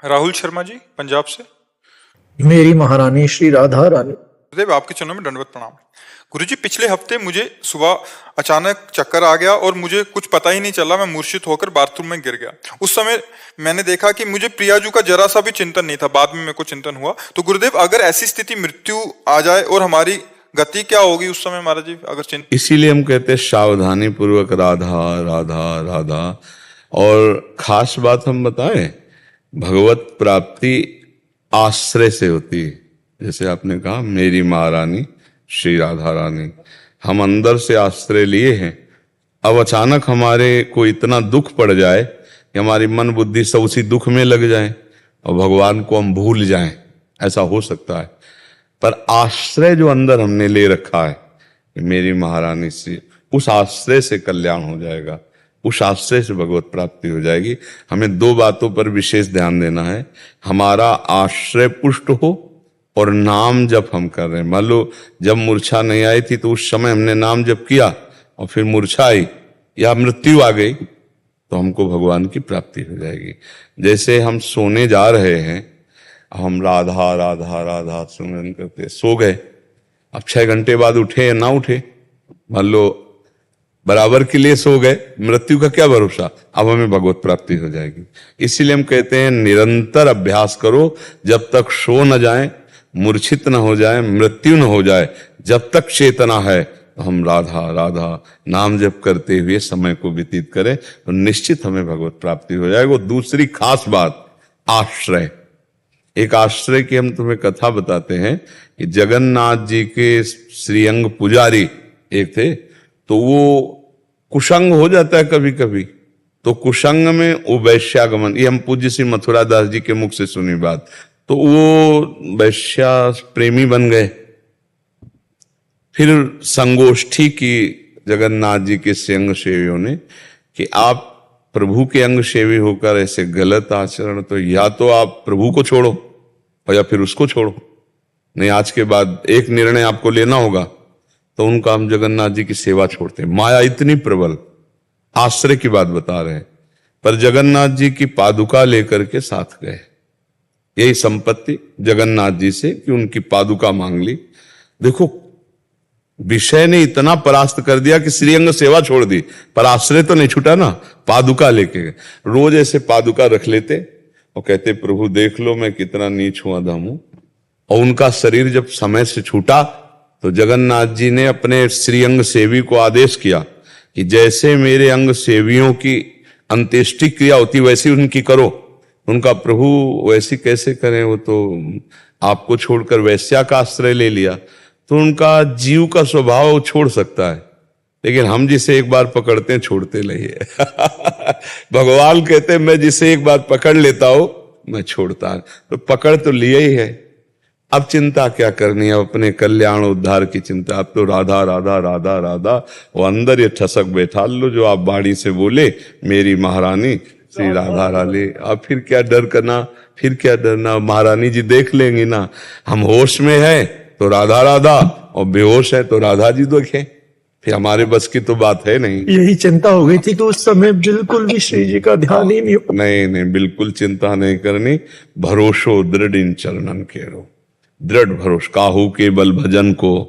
राहुल शर्मा जी, पंजाब से। मेरी महारानी श्री राधा रानी। गुरुदेव, आपके चरणों में दंडवत प्रणाम। गुरुजी, पिछले हफ्ते मुझे सुबह अचानक चक्कर आ गया और मुझे कुछ पता ही नहीं चला, मैं मूर्छित होकर बाथरूम में गिर गया। उस समय मैंने देखा कि मुझे प्रियाजू का जरा सा भी चिंतन नहीं था। बाद में मेरे को चिंतन हुआ। तो गुरुदेव, अगर ऐसी स्थिति मृत्यु आ जाए और हमारी गति क्या होगी उस समय महाराज जी, अगर चिंतन? इसीलिए हम कहते हैं सावधानी पूर्वक राधा राधा राधा। और खास बात हम बताएं, भगवत प्राप्ति आश्रय से होती है। जैसे आपने कहा मेरी महारानी श्री राधा रानी, हम अंदर से आश्रय लिए हैं। अब अचानक हमारे को इतना दुख पड़ जाए कि हमारी मन बुद्धि सब उसी दुख में लग जाए और भगवान को हम भूल जाएं, ऐसा हो सकता है। पर आश्रय जो अंदर हमने ले रखा है कि मेरी महारानी से, उस आश्रय से कल्याण हो जाएगा, उस आश्रय से भगवत प्राप्ति हो जाएगी। हमें दो बातों पर विशेष ध्यान देना है। हमारा आश्रय पुष्ट हो और नाम जप हम कर रहे हैं। मान लो जब मूर्छा नहीं आई थी तो उस समय हमने नाम जप किया और फिर मूर्छा आई या मृत्यु आ गई तो हमको भगवान की प्राप्ति हो जाएगी। जैसे हम सोने जा रहे हैं, हम राधा राधा राधा सुमरन करते सो गए, अब 6 घंटे बाद उठे या ना उठे, मान लो बराबर के लिए सो गए, मृत्यु का क्या भरोसा, अब हमें भगवत प्राप्ति हो जाएगी। इसीलिए हम कहते हैं निरंतर अभ्यास करो जब तक सो न जाए, मूर्छित न हो जाए, मृत्यु न हो जाए। जब तक चेतना है तो हम राधा राधा नाम जप करते हुए समय को व्यतीत करें तो निश्चित हमें भगवत प्राप्ति हो जाएगी। दूसरी खास बात, आश्रय। एक आश्रय की हम तुम्हें कथा बताते हैं कि जगन्नाथ जी के श्रीअंग पुजारी एक थे, तो वो कुसंग हो जाता है कभी कभी, तो कुसंग में वो वैश्यागमन, ये हम पूज्य श्री मथुरा दास जी के मुख से सुनी बात, तो वो वैश्या प्रेमी बन गए। फिर संगोष्ठी की जगन्नाथ जी के अंग सेवियों ने कि आप प्रभु के अंग सेवी होकर ऐसे गलत आचरण, तो या तो आप प्रभु को छोड़ो और या फिर उसको छोड़ो, नहीं आज के बाद एक निर्णय आपको लेना होगा। तो उनका हम जगन्नाथ जी की सेवा छोड़ते हैं। माया इतनी प्रबल, आश्रय की बात बता रहे हैं। पर जगन्नाथ जी की पादुका लेकर के साथ गए, यही संपत्ति जगन्नाथ जी से कि उनकी पादुका मांग ली। देखो, विषय ने इतना परास्त कर दिया कि श्रीअंग सेवा छोड़ दी, पर आश्रय तो नहीं छूटा ना, पादुका लेके गए। रोज ऐसे पादुका रख लेते और कहते प्रभु देख लो मैं कितना नीच हूं, अधम हूं। और उनका शरीर जब समय से छूटा तो जगन्नाथ जी ने अपने श्रीअंग सेवी को आदेश किया कि जैसे मेरे अंग सेवियों की अंत्येष्टि क्रिया होती वैसी उनकी करो। उनका प्रभु वैसी कैसे करें, वो तो आपको छोड़कर वैश्या का आश्रय ले लिया। तो उनका जीव का स्वभाव वो छोड़ सकता है, लेकिन हम जिसे एक बार पकड़ते हैं छोड़ते नहीं है। भगवान कहते हैं मैं जिसे एक बार पकड़ लेता हूं मैं छोड़ता है, तो पकड़ तो लिया ही है। अब चिंता क्या करनी है, अपने कल्याण उद्धार की चिंता। अब तो राधा राधा राधा राधा, वो अंदर ये ठसक बैठा लो जो आप बाणी से बोले मेरी महारानी श्री राधा रानी। अब फिर क्या डर करना, फिर क्या डरना, महारानी जी देख लेंगी ना। हम होश में है तो राधा राधा और बेहोश है तो राधा जी देखें, फिर हमारे बस की तो बात है नहीं। यही चिंता हो गई थी कि उस समय बिल्कुल भी श्री जी का ध्यान ही नहीं। नहीं, बिल्कुल चिंता नहीं करनी। भरोसो दृढ़ इन चरणन केरो, दृढ़ भरोसा। काहू के बल भजन को,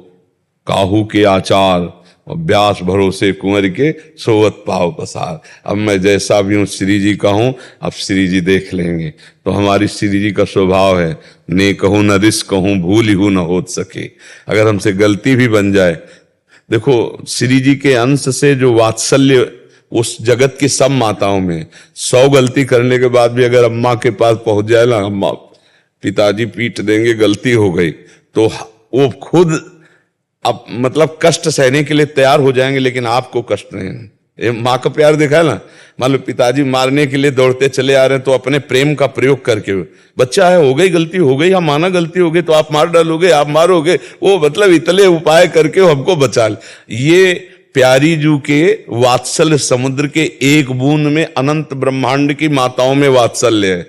काहू के आचार और व्यास भरोसे कुंवर के सोवत पाव पसार। अब मैं जैसा भी हूं श्री जी का हूं, अब श्री जी देख लेंगे। तो हमारी श्री जी का स्वभाव है ने कहूं न रिस कहूं, भूल ही न हो सके। अगर हमसे गलती भी बन जाए, देखो श्री जी के अंश से जो वात्सल्य उस जगत की सब माताओं में, 100 गलती करने के बाद भी अगर अम्मा के पास पहुंच जाए ना, अम्मा पिताजी पीट देंगे, गलती हो गई, तो वो खुद अब मतलब कष्ट सहने के लिए तैयार हो जाएंगे, लेकिन आपको कष्ट नहीं। ये माँ का प्यार देखा है ना। मान लो पिताजी मारने के लिए दौड़ते चले आ रहे हैं तो अपने प्रेम का प्रयोग करके, बच्चा है हो गई गलती हो गई, या माना गलती हो गई तो आप मार डालोगे, आप मारोगे, वो मतलब इतने उपाय करके वो हमको बचा ले। ये प्यारी जू के वात्सल्य समुद्र के एक बूंद में अनंत ब्रह्मांड की माताओं में वात्सल्य है।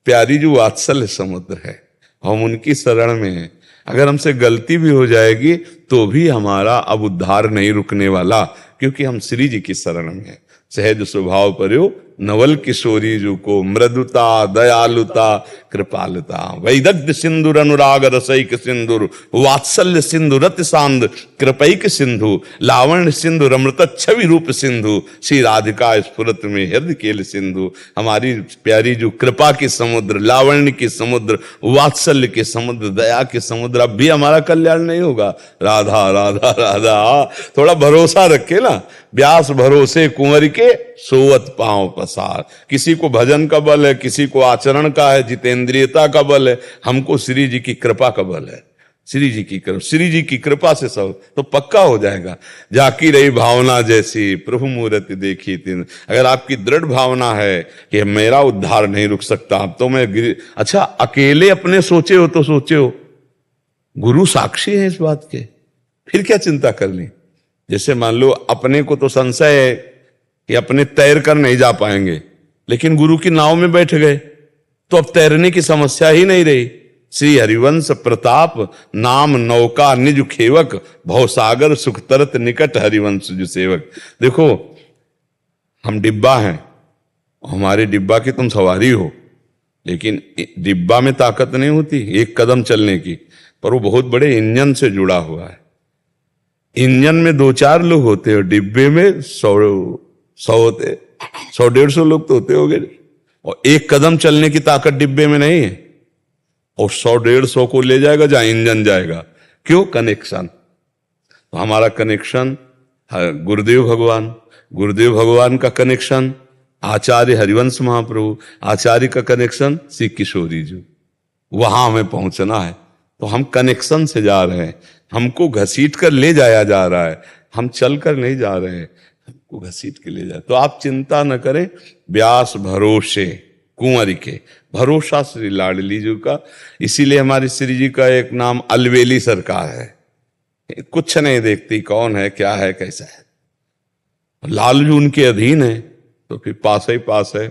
प्यारी जो वात्सल्य समुद्र है, हम उनकी शरण में हैं। अगर हमसे गलती भी हो जाएगी तो भी हमारा अब उद्धार नहीं रुकने वाला, क्योंकि हम श्री जी की शरण में हैं। सहज स्वभाव पर्यो नवल किशोरी जू को, मृदुता दयालुता कृपालुता, वैदग्ध सिंधुर अनुराग रसैक सिंधुर, वात्सल्य सिंधु रति सांद कृपैक सिंधु, लावण्य सिंधु रमृत छवि रूप सिंधु, श्री राधिका स्फुरत में हृदय केल सिंधु। हमारी प्यारी जो कृपा की समुद्र, लावण्य की समुद्र, वात्सल्य के समुद्र, दया के समुद्र, अब भी हमारा कल्याण नहीं होगा। राधा राधा राधा, थोड़ा भरोसा रखे ना। व्यास भरोसे कुंवर के सोवत पांव पसार। किसी को भजन का बल है, किसी को आचरण का है, जितेंद्रियता का बल है, हमको श्री जी की कृपा का बल है। श्री जी की कृपा, श्री जी की कृपा से सब तो पक्का हो जाएगा। जाकी रही भावना जैसी प्रभु मूर्ति देखी तीन। अगर आपकी दृढ़ भावना है कि मेरा उद्धार नहीं रुक सकता, अब तो मैं अच्छा अकेले अपने सोचे हो तो सोचे हो, गुरु साक्षी है इस बात के, फिर क्या चिंता करनी। जैसे मान लो अपने को तो संशय है कि अपने तैर कर नहीं जा पाएंगे, लेकिन गुरु की नाव में बैठ गए तो अब तैरने की समस्या ही नहीं रही। श्री हरिवंश प्रताप नाम नौका निज खेवक, भवसागर सुख तरत निकट हरिवंश जो सेवक। देखो हम डिब्बा हैं, हमारे डिब्बा की तुम सवारी हो, लेकिन डिब्बा में ताकत नहीं होती एक कदम चलने की, पर वो बहुत बड़े इंजन से जुड़ा हुआ है। इंजन में 2-4 लोग होते हैं, डिब्बे में 100 होते, 100-150 लोग तो होते होंगे, और एक कदम चलने की ताकत डिब्बे में नहीं है, और 100-150 को ले जाएगा जहां इंजन जाएगा। क्यों? कनेक्शन। तो हमारा कनेक्शन गुरुदेव भगवान, गुरुदेव भगवान का कनेक्शन आचार्य हरिवंश महाप्रभु, आचार्य का कनेक्शन श्री किशोरी जी। वहां हमें पहुंचना है, तो हम कनेक्शन से जा रहे हैं। हमको घसीट कर ले जाया जा रहा है, हम चल कर नहीं जा रहे हैं, हमको घसीट के ले जाए। तो आप चिंता न करें, व्यास भरोसे कुंवर के, भरोसा श्री लाडली जी का। इसीलिए हमारी श्री जी का एक नाम अलवेली सरकार है। कुछ नहीं देखती कौन है, क्या है, कैसा है। लालजू उनके अधीन है तो फिर पास ही पास है,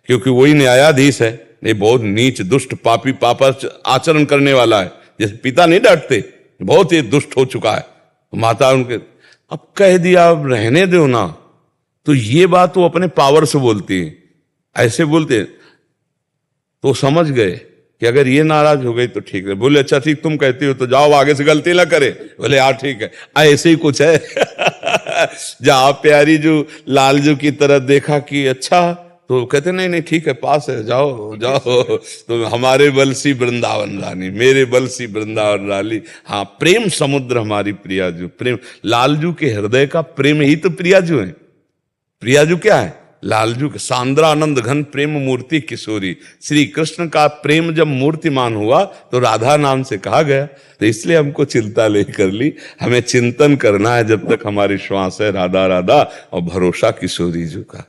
क्योंकि वही न्यायाधीश है। ये बहुत नीच दुष्ट पापी पापा आचरण करने वाला है, जैसे पिता नहीं डांटते, बहुत ही दुष्ट हो चुका है। माता उनके अब कह दिया अब रहने दो ना, तो ये बात वो अपने पावर से बोलती है। ऐसे बोलते तो समझ गए कि अगर ये नाराज हो गई तो ठीक है। बोले अच्छा ठीक तुम कहती हो तो जाओ आगे से गलती ना करे। बोले यार ठीक है। ऐसे ही कुछ है। जहां प्यारी जो लालजू की तरह देखा कि अच्छा, तो कहते नहीं नहीं ठीक है पास है, जाओ जाओ। तो हमारे बलसी वृंदावन रानी, मेरे बलसी वृंदावन रानी। हाँ, प्रेम समुद्र हमारी प्रियाजू। प्रेम लालजू के हृदय का प्रेम ही तो प्रियाजू है। प्रियाजू क्या है? लालजू के सांद्रा आनंद घन प्रेम मूर्ति किशोरी। श्री कृष्ण का प्रेम जब मूर्तिमान हुआ तो राधा नाम से कहा गया। तो इसलिए हमको चिंता नहीं कर ली, हमें चिंतन करना है जब तक हमारी श्वास है, राधा राधा, और भरोसा किशोरी जी का।